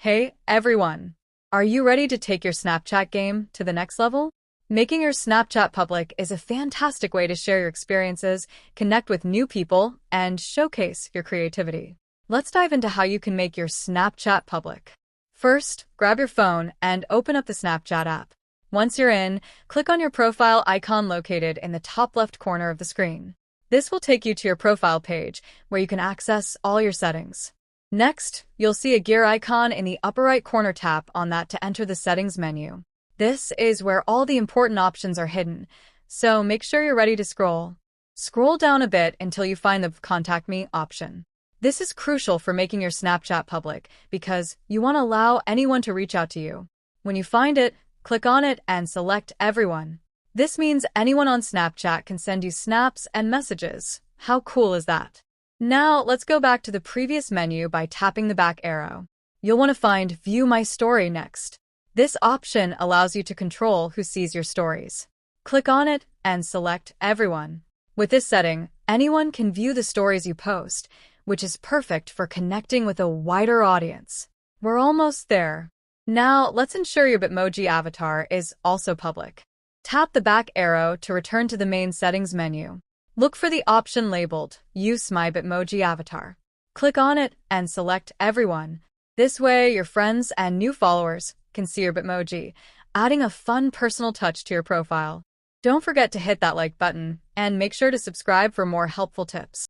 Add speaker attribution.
Speaker 1: Hey, everyone! Are you ready to take your Snapchat game to the next level? Making your Snapchat public is a fantastic way to share your experiences, connect with new people, and showcase your creativity. Let's dive into how you can make your Snapchat public. First, grab your phone and open up the Snapchat app. Once you're in, click on your profile icon located in the top left corner of the screen. This will take you to your profile page, where you can access all your settings. Next, you'll see a gear icon in the upper right corner. Tap on that to enter the settings menu. This is where all the important options are hidden, so make sure you're ready to scroll. Scroll down a bit until you find the Contact Me option. This is crucial for making your Snapchat public because you want to allow anyone to reach out to you. When you find it, click on it and select Everyone. This means anyone on Snapchat can send you snaps and messages. How cool is that? Now, let's go back to the previous menu by tapping the back arrow. You'll want to find View My Story next. This option allows you to control who sees your stories. Click on it and select Everyone. With this setting, anyone can view the stories you post, which is perfect for connecting with a wider audience. We're almost there. Now, let's ensure your Bitmoji avatar is also public. Tap the back arrow to return to the main settings menu. Look for the option labeled Use My Bitmoji Avatar. Click on it and select Everyone. This way, your friends and new followers can see your Bitmoji, adding a fun personal touch to your profile. Don't forget to hit that like button and make sure to subscribe for more helpful tips.